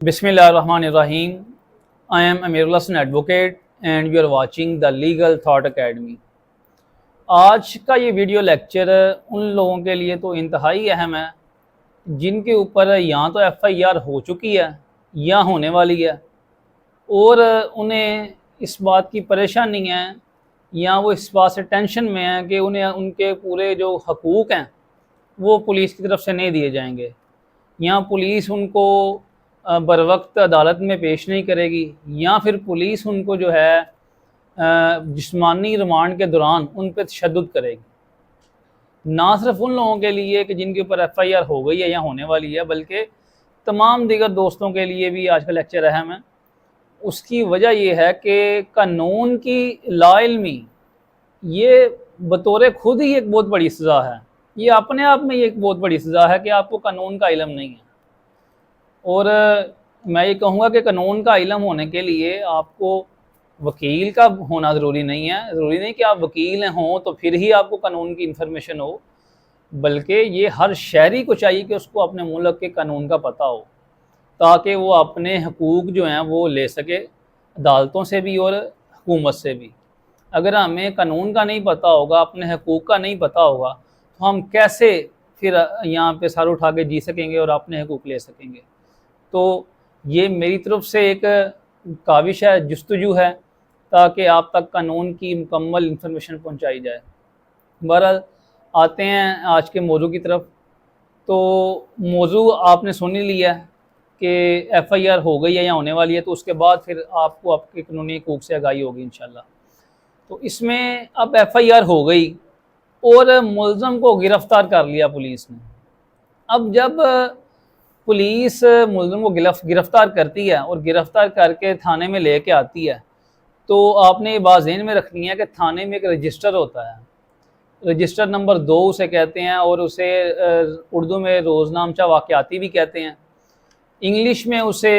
Bismillahirrahmanirrahim. I am Amirul Hasan Advocate and you are watching the Legal Thought Academy. आज का ये video lecture उन लोगों के लिए तो इंतहाई अहम है जिनके ऊपर या तो FIR हो चुकी है या होने वाली है और उन्हें इस बात की परेशानी है या वो इस बात से टेंशन में है कि उन्हें उनके पूरे जो हकूक़ हैं वो पुलिस की तरफ से नहीं दिए जाएंगे या पुलिस उनको बर वक्त अदालत में पेश नहीं करेगी या फिर पुलिस उनको जो है जिस्मानी रिमांड के दौरान उन पर तशद्दुद करेगी। ना सिर्फ उन लोगों के लिए कि जिनके ऊपर FIR हो गई है या होने वाली है, बल्कि तमाम दीगर दोस्तों के लिए भी आज का लेक्चर अहम है। उसकी वजह यह है कि कानून की लाइल्मी ये बतौर खुद ही एक बहुत बड़ी सज़ा है। ये अपने आप में एक बहुत बड़ी सज़ा है कि आपको कानून का इल्म नहीं है। और मैं ये कहूँगा कि कानून का इल्म होने के लिए आपको वकील का होना ज़रूरी नहीं है। ज़रूरी नहीं कि आप वकील हों तो फिर ही आपको कानून की इन्फॉर्मेशन हो, बल्कि ये हर शहरी को चाहिए कि उसको अपने मुल्क के कानून का पता हो ताकि वो अपने हकूक़ जो हैं वो ले सके अदालतों से भी और हुकूमत से भी। अगर हमें कानून का नहीं पता होगा, अपने हकूक़ का नहीं पता होगा, तो हम कैसे फिर यहाँ पे सर उठा के जी सकेंगे और अपने हकूक़ ले सकेंगे। तो ये मेरी तरफ से एक काविश है, जुस्तजू है, ताकि आप तक कानून की मुकम्मल इन्फॉर्मेशन पहुंचाई जाए। बहरहाल आते हैं आज के मौजू की तरफ। तो मौजू आपने सुन ही लिया कि FIR हो गई है या होने वाली है, तो उसके बाद फिर आपको आपके कानूनी हकूक़ से आगाही होगी इंशाल्लाह। तो इसमें अब FIR हो गई और मुलज़म को गिरफ़्तार कर लिया पुलिस ने। अब जब पुलिस मुलज़म को गिरफ़्तार करती है और गिरफ़्तार करके थाने में ले कर आती है, तो आपने ये बात ज़हन में रखनी है कि थाने में एक रजिस्टर होता है। रजिस्टर नंबर 2 उसे कहते हैं और उसे उर्दू में रोज़नामचा वाक़याती भी कहते हैं। इंग्लिश में उसे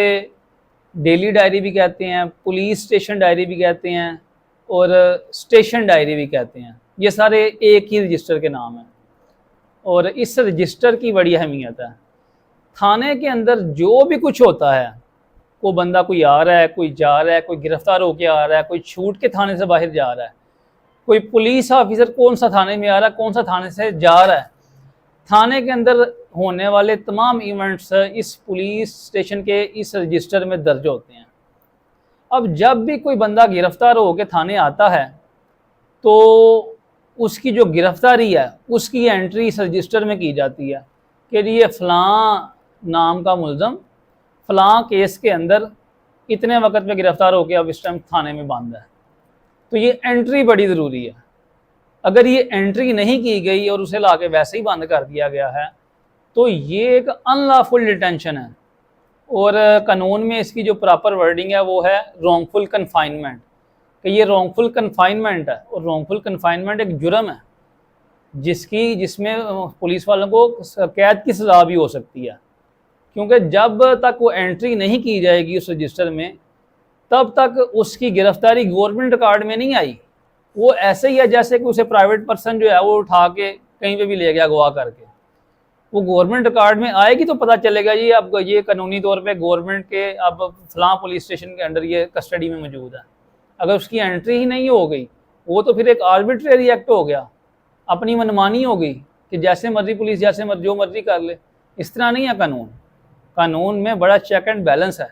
डेली डायरी भी कहते हैं, पुलिस स्टेशन डायरी भी कहते हैं और स्टेशन डायरी भी कहते हैं। ये सारे एक ही रजिस्टर के नाम हैं और इस रजिस्टर की बड़ी अहमियत है। थाने के अंदर जो भी कुछ होता है, कोई बंदा कोई आ रहा है, कोई जा रहा है, कोई गिरफ़्तार होकर आ रहा है, कोई छूट के थाने से बाहर जा रहा है, कोई पुलिस ऑफिसर कौन सा थाने में आ रहा है, कौन सा थाने से जा रहा है, थाने के अंदर होने वाले तमाम इवेंट्स इस पुलिस स्टेशन के इस रजिस्टर में दर्ज होते हैं। अब जब भी कोई बंदा गिरफ़्तार होकर थाने आता है तो उसकी जो गिरफ़्तारी है उसकी एंट्री इस रजिस्टर में की जाती है कि ये फ़लाँ नाम का मुलज़म फ़लाँ केस के अंदर इतने वक्त में गिरफ़्तार होकर अब इस टाइम थाने में बंद है। तो ये एंट्री बड़ी ज़रूरी है। अगर ये एंट्री नहीं की गई और उसे ला के वैसे ही बंद कर दिया गया है तो ये एक अनलॉफुल डिटेंशन है और कानून में इसकी जो प्रॉपर वर्डिंग है वो है रॉन्गफुल कन्फाइनमेंट, कि ये रॉन्गफुल कन्फाइनमेंट है और रॉन्गफुल कन्फाइनमेंट एक जुर्म है जिसमें पुलिस वालों को कैद की सज़ा भी हो सकती है। क्योंकि जब तक वो एंट्री नहीं की जाएगी उस रजिस्टर में तब तक उसकी गिरफ़्तारी गवर्नमेंट रिकॉर्ड में नहीं आई। वो ऐसे ही है जैसे कि उसे प्राइवेट पर्सन जो है वो उठा के कहीं पे भी ले गया अगवा करके। वो गवर्नमेंट रिकॉर्ड में आएगी तो पता चलेगा जी अब ये कानूनी तौर पे गवर्नमेंट के अब फ़लाँ पुलिस स्टेशन के अंडर ये कस्टडी में मौजूद है। अगर उसकी एंट्री ही नहीं हो गई वो तो फिर एक आर्बिट्रेरी एक्ट हो गया, अपनी मनमानी हो गई कि जैसे मर्जी पुलिस जैसे मर्जी जो मर्जी कर ले। इस तरह नहीं है कानून। कानून में बड़ा चेक एंड बैलेंस है।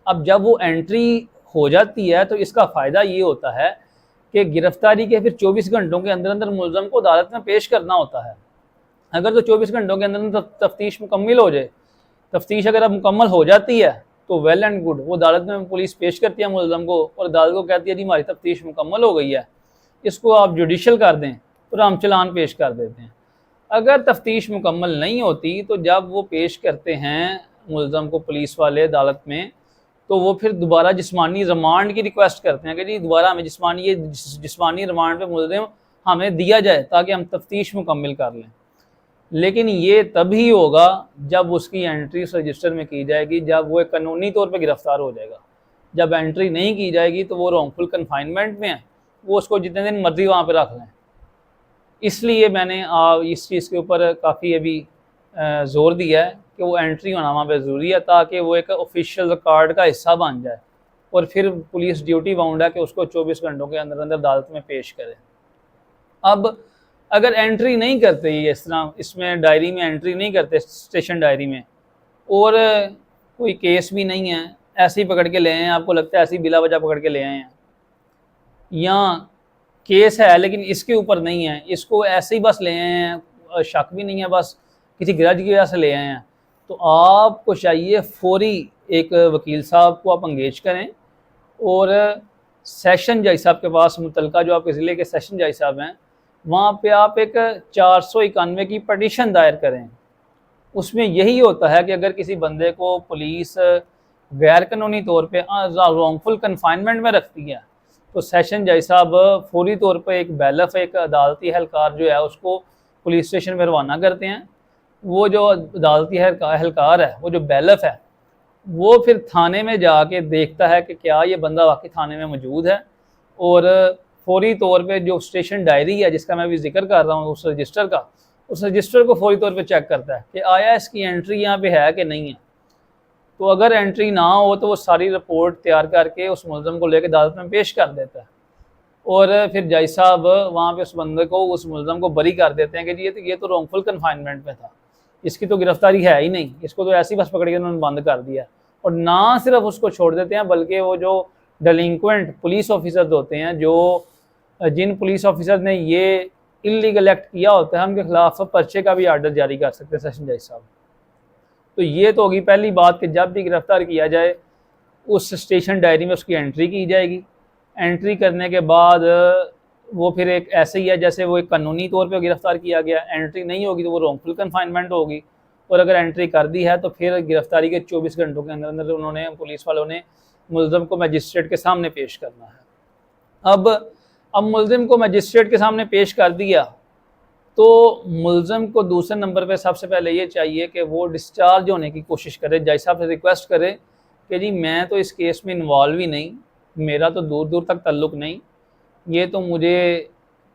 अब जब वो एंट्री हो जाती है तो इसका फ़ायदा ये होता है कि गिरफ़्तारी के फिर 24 घंटों के अंदर अंदर मुलज़म को अदालत में पेश करना होता है। अगर तो 24 घंटों के अंदर अंदर तफ्तीश मुकम्मल हो जाए, तफ्तीश अगर अब मुकम्मल हो जाती है तो वेल एंड गुड, वो अदालत में पुलिस पेश करती है मुलज़म को और अदालत को कहती है जी हमारी तफ्तीश मुकम्मल हो गई है, इसको आप जुडिशल कर दें और हम चलान पेश कर देते हैं। अगर तफ्तीश मुकम्मल नहीं होती तो जब वो पेश करते हैं मुलज़म को पुलिस वाले अदालत में तो वो फिर दोबारा जिस्मानी रिमांड की रिक्वेस्ट करते हैं कि जी दोबारा हमें जिस्मानी रिमांड पे मुलज़म हमें दिया जाए ताकि हम तफ्तीश मुकम्मल कर लें। लेकिन ये तभी होगा जब उसकी एंट्री इस रजिस्टर में की जाएगी, जब वो एक कानूनी तौर पे गिरफ़्तार हो जाएगा। जब एंट्री नहीं की जाएगी तो वो रॉन्गफुल कन्फाइनमेंट में है, वो उसको जितने दिन मर्जी वहाँ पे रख लें। इसलिए मैंने इस चीज़ के ऊपर काफ़ी अभी ज़ोर दिया है कि वो एंट्री होना वहाँ पे ज़रूरी है, ताकि वो एक ऑफिशियल रिकॉर्ड का हिस्सा बन जाए और फिर पुलिस ड्यूटी बाउंड है कि उसको 24 घंटों के अंदर अंदर अदालत में पेश करे। अब अगर एंट्री नहीं करते ये इस तरह इसमें डायरी में एंट्री नहीं करते स्टेशन डायरी में, और कोई केस भी नहीं है, ऐसे ही पकड़ के ले आए हैं, आपको लगता है ऐसे ही बिला वजह पकड़ के ले आए हैं, या केस है लेकिन इसके ऊपर नहीं है, इसको ऐसे ही बस ले आए हैं, शक भी नहीं है, बस किसी ग्रज की वजह से ले आए हैं, तो आपको चाहिए फौरी एक वकील साहब को आप अंगेज करें और सेशन जज साहब के पास, मुतलका जो आपके ज़िले के सेशन जज साहब हैं, वहाँ पे आप एक 491 की पटिशन दायर करें। उसमें यही होता है कि अगर किसी बंदे को पुलिस गैर कानूनी तौर पे रॉन्गफुल कन्फाइनमेंट में रखती है, तो सेशन जज साहब फौरी तौर पे एक बैलफ, एक अदालती एहलकार जो है उसको पुलिस स्टेशन में रवाना करते हैं। वो जो अदालती एहलकार है, वो जो बैलफ है, वो फिर थाने में जाके देखता है कि क्या ये बंदा वाकई थाने में मौजूद है, और फौरी तौर पे जो स्टेशन डायरी है जिसका मैं अभी जिक्र कर रहा हूँ, उस रजिस्टर को फौरी तौर पे चेक करता है कि आया इसकी एंट्री यहाँ पे है कि नहीं है। तो अगर एंट्री ना हो तो वो सारी रिपोर्ट तैयार करके उस मुलज़म को लेकर अदालत में पेश कर देता है, और फिर जज साहब वहाँ पे उस बंदे को, उस मुलज़म को बरी कर देते हैं कि जी ये तो रॉन्गफुल कन्फाइनमेंट में था, इसकी तो गिरफ्तारी है ही नहीं, इसको तो ऐसी बस पकड़ के उन्होंने बंद कर दिया। और ना सिर्फ उसको छोड़ देते हैं, बल्कि वो जो डेलिंक्वेंट पुलिस ऑफिसर्स होते हैं, जो जिन पुलिस ऑफिसर ने ये इलीगल एक्ट किया होता है, उनके खिलाफ पर्चे का भी आर्डर जारी कर सकते हैं सेशन जज साहब। तो ये तो होगी पहली बात कि जब भी गिरफ्तार किया जाए उस स्टेशन डायरी में उसकी एंट्री की जाएगी। एंट्री करने के बाद वो फिर एक ऐसे ही है जैसे वो एक कानूनी तौर पे गिरफ्तार किया गया। एंट्री नहीं होगी तो वो रॉन्गफुल कन्फाइनमेंट होगी, और अगर एंट्री कर दी है तो फिर गिरफ्तारी के 24 घंटों के अंदर अंदर उन्होंने, पुलिस वालों ने मुलज़म को मजिस्ट्रेट के सामने पेश करना है। अब मुलज़िम को मजिस्ट्रेट के सामने पेश कर दिया तो मुलज़म को दूसरे नंबर पे सबसे पहले ये चाहिए कि वो डिस्चार्ज होने की कोशिश करे, जज साहब से रिक्वेस्ट करे कि जी मैं तो इस केस में इन्वॉल्व ही नहीं, मेरा तो दूर दूर तक ताल्लुक़ नहीं, ये तो मुझे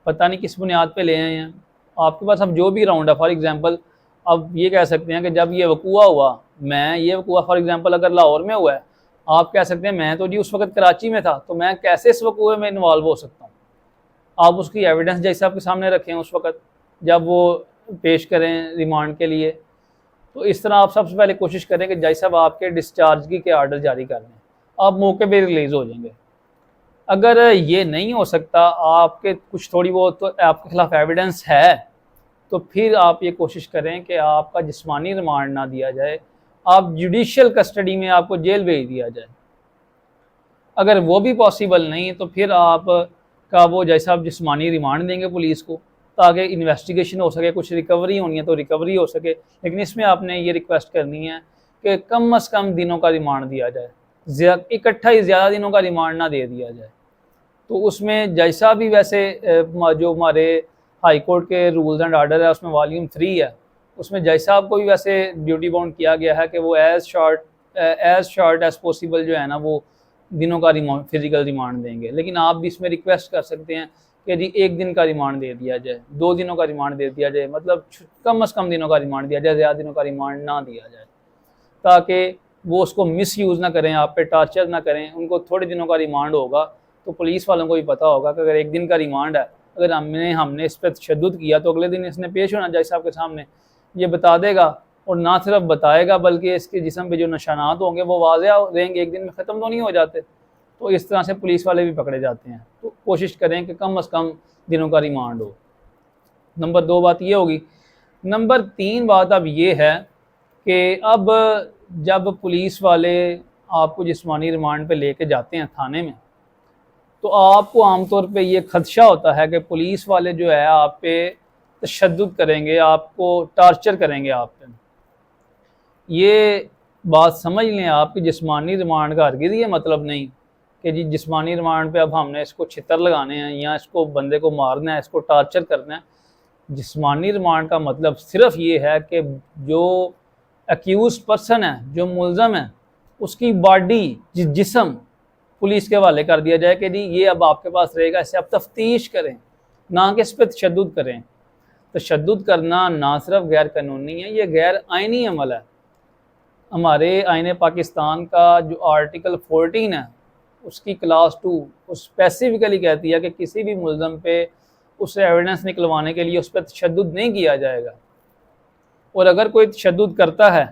पता नहीं किस बुनियाद पे ले आए हैं। आपके पास अब जो भी राउंड है, फॉर एग्ज़ाम्पल अब ये कह सकते हैं कि जब ये वक़ूआ हुआ, ये वक़ूआ फॉर एग्ज़ाम्पल अगर लाहौर में हुआ है, आप कह सकते हैं मैं तो जी उस वक़्त कराची में था, तो मैं कैसे इस वक़ूए में इन्वॉल्व हो सकता हूँ। आप उसकी एविडेंस जज साहब के सामने रखें उस वक़्त जब वो पेश करें रिमांड के लिए। तो इस तरह आप सबसे पहले कोशिश करें कि जज साहब आपके डिस्चार्ज की के आर्डर जारी कर दें, आप मौके पे रिलीज़ हो जाएंगे। अगर ये नहीं हो सकता, आपके कुछ थोड़ी बहुत तो आपके खिलाफ एविडेंस है, तो फिर आप ये कोशिश करें कि आपका जिस्मानी रिमांड ना दिया जाए, आप जुडिशियल कस्टडी में आपको जेल भेज दिया जाए। अगर वो भी पॉसिबल नहीं तो फिर आप का वो जज साहब जिस्मानी रिमांड देंगे पुलिस को, ताकि इन्वेस्टिगेशन हो सके, कुछ रिकवरी होनी है तो रिकवरी हो सके। लेकिन इसमें आपने ये रिक्वेस्ट करनी है कि कम से कम दिनों का रिमांड दिया जाए, इकट्ठा ही ज़्यादा दिनों का रिमांड ना दे दिया जाए। तो उसमें जज साहब भी वैसे जो हमारे हाई कोर्ट के रूल्स एंड आर्डर है उसमें वॉल्यूम 3 है, उसमें जज साहब को भी वैसे ड्यूटी बाउंड किया गया है कि वो एज़ शॉर्ट एज़ पॉसिबल जो है ना वो दिनों का फिजिकल रिमांड देंगे। लेकिन आप भी इसमें रिक्वेस्ट कर सकते हैं कि जी 1 दिन का रिमांड दे दिया जाए, 2 दिनों का रिमांड दे दिया जाए, मतलब कम से कम दिनों का रिमांड दिया जाए, ज़्यादा दिनों का रिमांड ना दिया जाए, ताकि वो उसको मिस यूज़ ना करें, आप पे टॉर्चर ना करें। उनको थोड़े दिनों का रिमांड होगा तो पुलिस वालों को भी पता होगा कि अगर 1 दिन का रिमांड है, अगर हमने इस पर तशद्दुद किया तो अगले दिन इसने पेश होना जज साहब के सामने, ये बता देगा, और ना सिर्फ बताएगा बल्कि इसके जिस्म पे जो निशानात होंगे वो वाज़ेह रहेंगे, 1 दिन में ख़त्म तो नहीं हो जाते। तो इस तरह से पुलिस वाले भी पकड़े जाते हैं। तो कोशिश करें कि कम से कम दिनों का रिमांड हो। नंबर 2 बात ये होगी। नंबर 3 बात अब ये है कि अब जब पुलिस वाले आपको जिस्मानी रिमांड पे लेके जाते हैं थाने में, तो आपको आमतौर पे ये खदशा होता है कि पुलिस वाले जो है आप पे तशद्दुद करेंगे, आपको टॉर्चर करेंगे आप पे। ये बात समझ लें आप कि जिस्मानी रिमांड का हरगिज़ ये मतलब नहीं कि जी जिस्मानी रिमांड पे अब हमने इसको छितर लगाने हैं या इसको बंदे को मारना है, इसको टॉर्चर करना है। जिस्मानी रिमांड का मतलब सिर्फ ये है कि जो एक्यूज पर्सन है, जो मुलज़म है, उसकी बॉडी, जिस्म पुलिस के हवाले कर दिया जाए कि जी ये अब आपके पास रहेगा, इससे आप तफ्तीश करें, ना कि इस पर तशद्दुद करें। तशद्दुद करना ना सिर्फ गैर कानूनी है, ये गैर आइनी अमल है। हमारे आईन पाकिस्तान का जो आर्टिकल 14 है उसकी क्लास 2 उस स्पेसिफिकली कहती है कि किसी भी मुल्ज़म पे उससे एविडेंस निकलवाने के लिए उस पर तशद्दुद नहीं किया जाएगा, और अगर कोई तशद्दुद करता है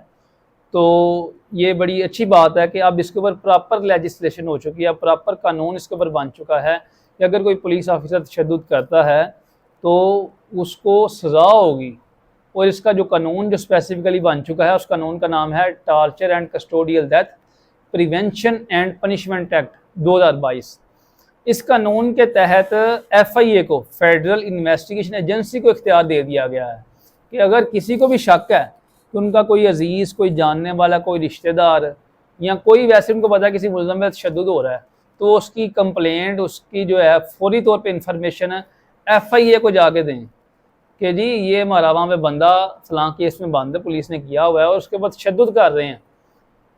तो ये बड़ी अच्छी बात है कि अब इसके ऊपर प्रॉपर लेजिस्लेशन हो चुकी है, प्रॉपर कानून इसके ऊपर बन चुका है कि अगर कोई पुलिस ऑफिसर तशद्दुद करता है तो उसको सज़ा होगी। और इसका जो कानून जो स्पेसिफिकली बन चुका है उस कानून का नाम है torture and custodial death prevention and punishment act 2022। इस कानून के तहत FIA को, फेडरल इन्वेस्टिगेशन एजेंसी को इख्तियार दे दिया गया है कि अगर किसी को भी शक है कि उनका कोई अजीज़, कोई जानने वाला, कोई रिश्तेदार या कोई वैसे उनको पता है किसी मुल्ज़म पे तशद्दुद हो रहा है, तो उसकी कंप्लेंट, उसकी जो है फौरी तौर पे इंफॉर्मेशन FIA को जाके दें कि जी ये हमारा वहाँ पे बंदा फलां केस में बंद है, पुलिस ने किया हुआ है और उसके बाद तशद्दुद कर रहे हैं।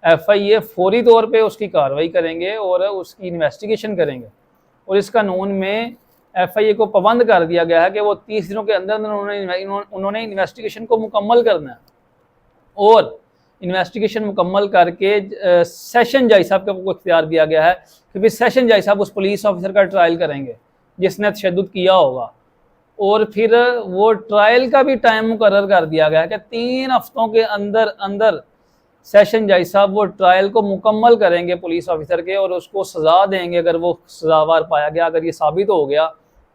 FIA फौरी तौर पे उसकी कार्रवाई करेंगे और उसकी इन्वेस्टिगेशन करेंगे। और इस कानून में FIA को पाबंद कर दिया गया है कि वो 30 दिनों के अंदर उन्होंने इन्वेस्टिगेशन को मुकम्मल करना है, और इन्वेस्टिगेशन मुकम्मल करके सेशन जज साहब को इख्तियार दिया गया है कि फिर सेशन जज साहब उस पुलिस ऑफिसर का ट्रायल करेंगे जिसने तशद्दुद किया होगा। और फिर वो ट्रायल का भी टाइम मुकर्रर कर दिया गया है कि 3 हफ्तों के अंदर अंदर सेशन जज साहब वो ट्रायल को मुकम्मल करेंगे पुलिस ऑफिसर के, और उसको सज़ा देंगे अगर वो सज़ावार पाया गया, अगर ये साबित हो गया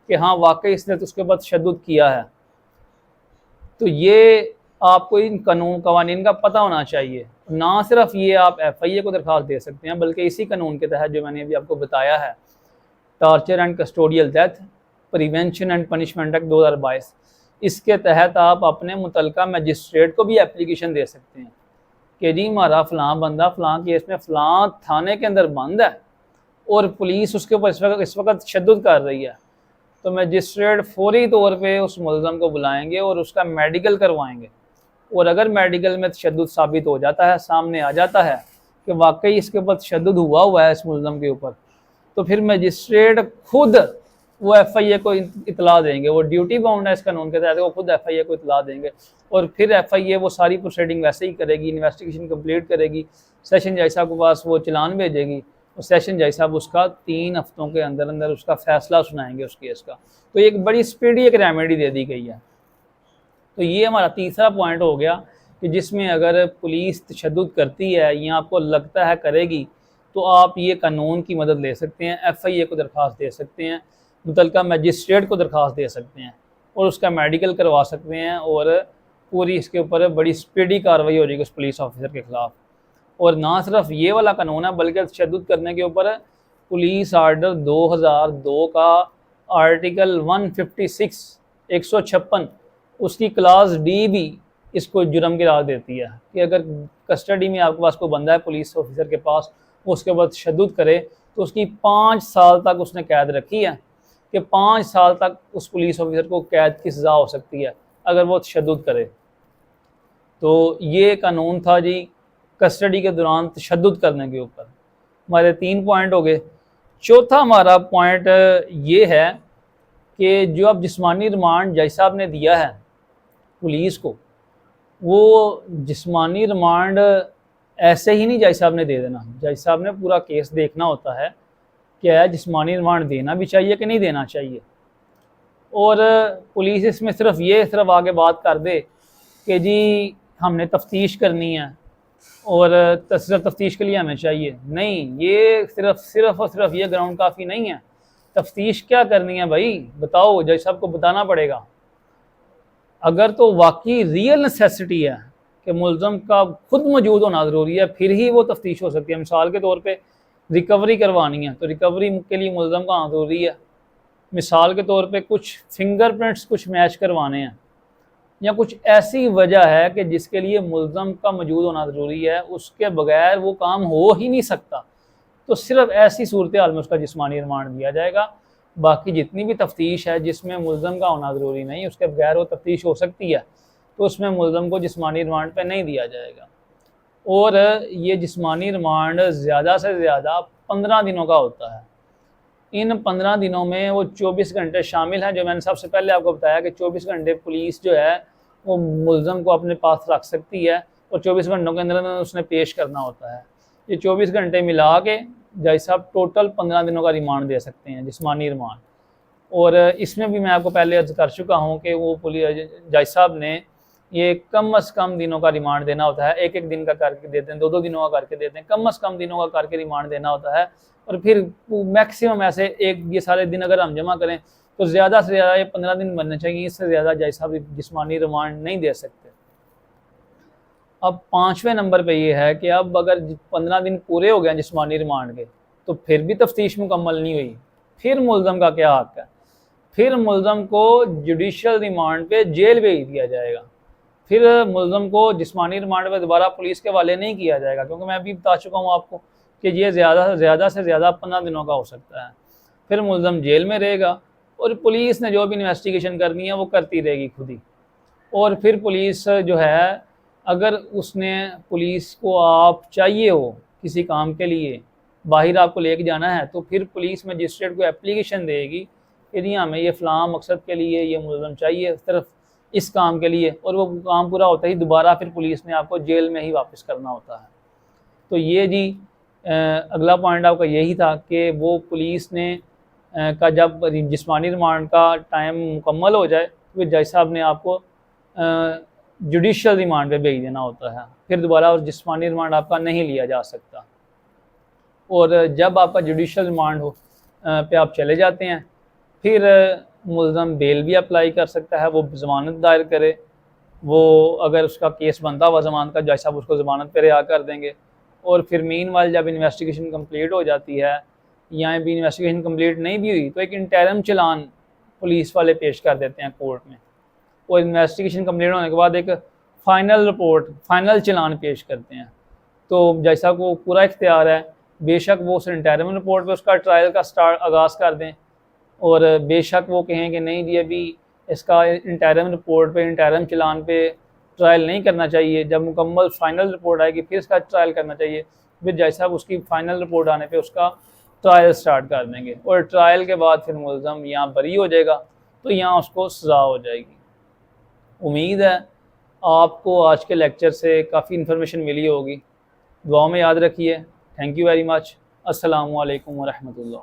कि हाँ वाकई इसने तो उसके बाद तशद्दुद किया है। तो ये आपको इन कानून कवानीन का पता होना चाहिए। ना सिर्फ ये आप FIA को दरख्वास्त दे सकते हैं, बल्कि इसी कानून के तहत जो मैंने अभी आपको बताया है, torture and custodial death prevention and punishment act 2022, इसके तहत आप अपने मुतलका मजिस्ट्रेट को भी एप्लीकेशन दे सकते हैं कि जी हमारा फ़लाँ बंदा फ़लाँ केस में फ़लाँ थाने के अंदर बंद है और पुलिस उसके ऊपर इस वक्त तशद्दुद कर रही है, तो मजिस्ट्रेट फौरी तौर पे उस मुल्ज़म को बुलाएंगे और उसका मेडिकल करवाएंगे। और अगर मेडिकल में तशद्दुद साबित हो जाता है, सामने आ जाता है कि वाकई इसके ऊपर तशद्दुद हुआ है इस मुल्ज़म के ऊपर, तो फिर मजिस्ट्रेट खुद वो FIA को इतला देंगे। वो ड्यूटी बाउंड है इस कानून के तहत, वो खुद FIA को इतला देंगे और फिर FIA वो सारी प्रोसीडिंग वैसे ही करेगी, इन्वेस्टिगेशन कंप्लीट करेगी, सेशन जज साहब के पास वो चलान भेजेगी और सेशन जज साहब उसका 3 हफ्तों के अंदर अंदर उसका फैसला सुनाएंगे उस केस का। तो एक बड़ी स्पीडी एक रेमेडी दे दी गई है। तो ये हमारा तीसरा पॉइंट हो गया कि जिसमें अगर पुलिस तशद्दुद करती है या आपको लगता है करेगी, तो आप ये कानून की मदद ले सकते हैं, FIA को दरख्वास्त दे सकते हैं, मुतलका मजिस्ट्रेट को दरख्वास्त दे सकते हैं और उसका मेडिकल करवा सकते हैं, और पूरी इसके ऊपर बड़ी स्पीडी कार्रवाई हो जाएगी उस पुलिस ऑफिसर के ख़िलाफ़। और ना सिर्फ ये वाला कानून है, बल्कि तशद्दुद करने के ऊपर पुलिस आर्डर 2002 का आर्टिकल 156 156 उसकी क्लास D भी इसको जुर्म करार देती है कि अगर कस्टडी में आपके पास कोई बंदा है पुलिस ऑफिसर के पास, उसके बाद तशद्दुद करे तो उसकी 5 साल तक उसने कैद रखी है कि 5 साल तक उस पुलिस ऑफिसर को कैद की सज़ा हो सकती है अगर वो तशद्दुद करे। तो ये कानून था जी कस्टडी के दौरान तशद्दुद करने के ऊपर। हमारे 3 पॉइंट हो गए। चौथा हमारा पॉइंट ये है कि जो अब जिस्मानी रिमांड जज साहब ने दिया है पुलिस को, वो जिस्मानी रिमांड ऐसे ही नहीं जज साहब ने दे देना। जज साहब ने पूरा केस देखना होता है, क्या है जिस्मानी रिमांड देना भी चाहिए कि नहीं देना चाहिए। और पुलिस इसमें सिर्फ आगे बात कर दे कि जी हमने तफ्तीश करनी है और सिर्फ तफ्तीश के लिए हमें चाहिए, नहीं, ये सिर्फ और सिर्फ ये ग्राउंड काफ़ी नहीं है। तफ्तीश क्या करनी है भाई, बताओ, जज साहब को बताना पड़ेगा। अगर तो वाकई रियल नेसेसिटी है कि मुल्ज़म का खुद मौजूद होना ज़रूरी है, फिर ही वो तफ्तीश हो सकती है। मिसाल के तौर पे रिकवरी करवानी है, तो रिकवरी के लिए मुल्ज़म का आना ज़रूरी है। मिसाल के तौर पे कुछ फिंगरप्रिंट्स कुछ मैच करवाने हैं, या कुछ ऐसी वजह है कि जिसके लिए मुल्ज़म का मौजूद होना ज़रूरी है, उसके बगैर वो काम हो ही नहीं सकता, तो सिर्फ ऐसी सूरत हाल में उसका जिस्मानी रिमांड दिया जाएगा। बाकी जितनी भी तफ्तीश है जिसमें मुल्ज़म का होना ज़रूरी नहीं, उसके बगैर वो तफ्तीश हो सकती है, तो उसमें मुल्ज़म को जिस्मानी रिमांड पे नहीं दिया जाएगा। और ये जिस्मानी रिमांड ज़्यादा से ज़्यादा 15 दिनों का होता है। इन 15 दिनों में वो 24 घंटे शामिल हैं, जो मैंने सबसे पहले आपको बताया कि 24 घंटे पुलिस जो है वो मुल्ज़म को अपने पास रख सकती है और 24 घंटों के अंदर उसने पेश करना होता है। ये 24 घंटे मिला के जज साहब टोटल 15 दिनों का रिमांड दे सकते हैं, जिस्मानी रिमांड। और इसमें भी मैं आपको पहले अर्ज कर चुका हूँ कि वो पुलिस जज साहब ने ये कम अज़ कम दिनों का रिमांड देना होता है। एक एक दिन का करके देते हैं, 2-2 दिनों का करके देते हैं, कम अज़ कम दिनों का करके रिमांड देना होता है। और फिर मैक्सिमम ऐसे एक ये सारे दिन अगर हम जमा करें तो ज़्यादा से ज़्यादा ये 15 दिन बनने चाहिए, इससे ज़्यादा जज साहब जिस्मानी रिमांड नहीं दे सकते। अब 5वें नंबर पे ये है कि अब अगर 15 दिन पूरे हो गए जिस्मानी रिमांड के तो फिर भी तफ्तीश मुकम्मल नहीं हुई, फिर मुलज़म का क्या हक़ है? फिर मुलज़म को जुडिशल रिमांड पे जेल भेज दिया जाएगा। फिर मुलज़म को जिस्मानी रिमांड पे दोबारा पुलिस के हवाले नहीं किया जाएगा, क्योंकि मैं अभी बता चुका हूँ आपको कि ये ज़्यादा से ज़्यादा 15 दिनों का हो सकता है। फिर मुलज़म जेल में रहेगा और पुलिस ने जो भी इन्वेस्टिगेशन करनी है वो करती रहेगी खुद ही। और फिर पुलिस जो है, अगर उसने पुलिस को आप चाहिए हो किसी काम के लिए, बाहर आपको लेके जाना है, तो फिर पुलिस मजिस्ट्रेट को एप्लीकेशन देगी कि जी हमें ये फ़लाँ मकसद के लिए ये मुलज़म चाहिए सिर्फ इस काम के लिए, और वो काम पूरा होता ही दोबारा फिर पुलिस ने आपको जेल में ही वापस करना होता है। तो ये जी अगला पॉइंट आपका यही था कि वो पुलिस ने का जब जिस्मानी रिमांड का टाइम मुकम्मल हो जाए तो जज साहब ने आपको जुडिशल रिमांड पे भेज देना होता है, फिर दोबारा और जिस्मानी रिमांड आपका नहीं लिया जा सकता। और जब आपका जुडिशल रिमांड हो पे आप चले जाते हैं, फिर मुलज़म बेल भी अप्लाई कर सकता है, वो ज़मानत दायर करे। वो अगर उसका केस बनता हुआ ज़मानत का, जज साहब उसको ज़मानत पे रिहा कर देंगे। और फिर मीनवाइल जब इन्वेस्टिगेशन कंप्लीट हो जाती है या भी इन्वेस्टिगेशन कंप्लीट नहीं भी हुई तो एक इंटरम चलान पुलिस वाले पेश कर देते हैं कोर्ट में, और इन्वेस्टिगेशन कंप्लीट होने के बाद एक फ़ाइनल रिपोर्ट, फ़ाइनल चलान पेश करते हैं। तो जज साहब को पूरा इख्तियार है, बेशक वो उस इंटरम रिपोर्ट पे उसका ट्रायल का आगाज़ कर दें, और बेशक वो कहें कि नहीं जी अभी इसका इंटरम रिपोर्ट पे, इंटरम चलान पे ट्रायल नहीं करना चाहिए, जब मुकम्मल फ़ाइनल रिपोर्ट आएगी फिर इसका ट्रायल करना चाहिए। फिर जज साहब उसकी फ़ाइनल रिपोर्ट आने पे उसका ट्रायल स्टार्ट कर देंगे, और ट्रायल के बाद फिर मुलज़म यहाँ बरी हो जाएगा तो यहाँ उसको सज़ा हो जाएगी। उम्मीद है आपको आज के लेक्चर से काफ़ी इन्फॉर्मेशन मिली होगी। दुआ में याद रखिए। Thank you very much. अस्सलामु अलैकुम व रहमतुल्लाह।